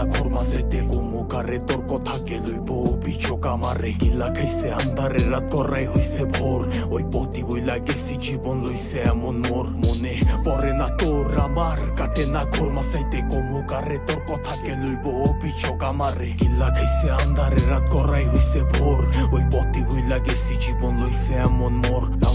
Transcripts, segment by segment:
না ঘোর মাঝেতে গোমুকারে তোর কথা কে লইব অভিযোগ আমারে গিল্লা খাইছে আন্ধারে রাত করাই হইছে ভোর ওই পতি বইলা গেছি জীবন লইছে এমন মোর মনে পড়ে না তোর আমার কাটে না ঘোর মাঝেতে গোমুকারে তোর কথা কে লইব অভিযোগ আমারে গিল্লা খাইছে আন্ধারে রাত করাই হইছে ভোর ওই পতি বইলা গেছি জীবন লইছে এমন মোর নাও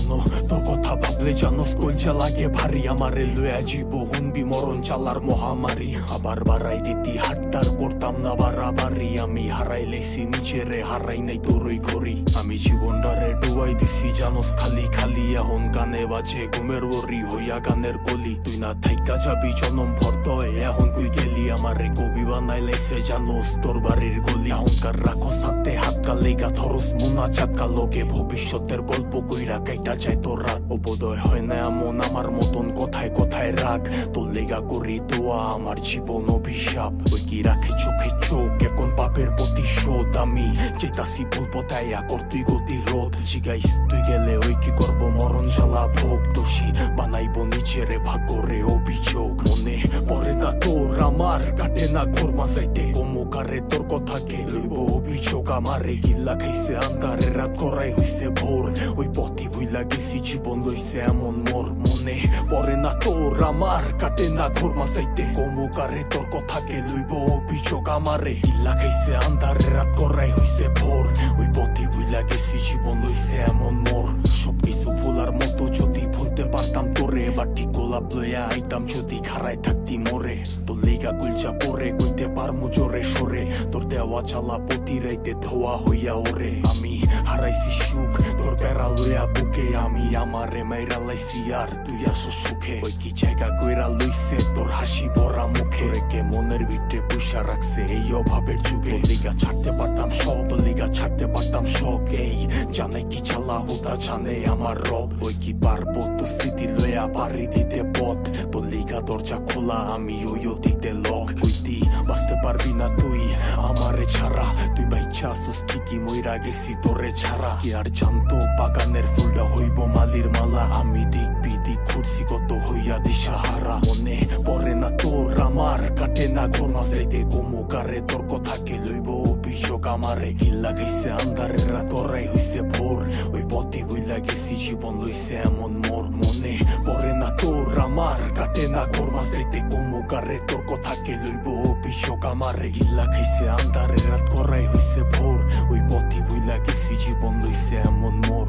তোর কথা ভাবলে জানোস কলজা লাগে ভারী আমারে লইয়া জীব হুনবি মরণ চালার মহামারী আবার বাড়াই দিতি হাট্টার করতাম না বাড়াবাড়ি আমি হারাই লেছি নিজেরে হারাই নাই তোরই ঘড়ি আমি জীবনটারে ডুবাই দিছি জানোস খালি খালি এখন গানে বাজে ঘুমের ওরি হইয়া গানের কলি তুই না থাইকা যাবি জনম ভর্ত এখন কই গেলি আমারে কবি বানাই লাইছে জানোস তোর বাড়ির গলি এখনকার রাখো সাথে হাত কালেগা থরস মুনা চাকা লোকে ভবিষ্যতের গল্প কইরা কাইটা যায় তোর রাত বোধয় হয় না এমন আমার মতন কথায় কথায় রাগ তোর লেগা করি দোয়া আমার জীবন অভিশাপ ওই কি রাখে চোখে চোখ এখন পাপের প্রতিশোধ আমি চেতাসি বলবো তাইয়া করতুই গতিরোধ জিগাইস তুই গেলে ওই কি করবো মরণ জ্বালা ভোগ দোষী বানাইবো নিজেরে ভাগ্যরে অভিযোগ মনে পড়ে না তোর আমার কাটে না ঘোর মাঝাইতে গোমুকারে তোর কথা কে লইব অভিযোগ আমারে গিল্লা খাইছে আন্ধারে রাত করাই হইছে ভোর ওই পথি ভুইলা গেছি জীবন লইছে এমন মোর মনে পড়ে না তোর আমার কাটে না ঘোর মাঝাইতে গোমুকারে তোর কথা কে লইব অভিযোগ আমারে গিল্লা খাইছে আন্ধারে রাত করাই হইছে ভোর ওই পথি ভুইলা গেছি জীবন লইছে এমন মোর সবকিছু ভুলার মতো যদি ভুলতে পারতাম তোরে বাটি গোলাপ লইয়া আইতাম যদি খারাই থাকতি মোরে তোর লেগা কুলচা পরে কইতে পারমু জোরে সরে তোর দেওয়া চালা প্রতি রাইতে ধোয়া হইয়া ওরে আমি হারাইছি সুখ তোর বেড়া লইয়া বুকে আমি আমারে মাইরা লাইছি আর তুই আসো সুখে ওই কি জায়গা কইরা লইছে তোর হাসি ভরা মুখে রেখে মনের ভিতরে পুষা রাখছে এই অভাবের যুগে লিগা ছাড়তে পারতাম সব লিগা ছাড়তে পারতাম শখ এই জানে কি চালা হুদা জানে আমার রব ওই কি পারবো তো স্মৃতি লইয়া বাড়ি দিতে পথ তোর লিগা দরজা খোলা আমি ওই অতীতে লক হইতি বাঁচতে পারবি না তুই আমারে ছাড়া তুই বাইচ্ছা আসুস ঠিকই মইরা গেছি তোরে ছাড়া কি আর জানতো বাগানের ফুলটা হইব মালির মালা আমি দিক বিদিক ঘুরছি কত হইয়া দিশাহারা মনে পড়ে না তোর আমার কাটে না ঘোর মাঝাইতে গোমুকারে তোর কথা কে লইব অভিযোগ আমারে গিল্লা খাইছে আন্ধারে রাত করাই হইছে ভোর ওই পথে বইলা গেছি জীবন লইছে এমন মোর মনে পড়ে না তোর আমার কাটে না ঘোর মাঝাইতে গোমুকারে তোর কথা কে লইব অভিযোগ আমারে গিল্লা খাইছে আন্ধারে রাত করাই হইছে ভোর ওই পথে বইলা গেছি জীবন লইছে এমন মোর।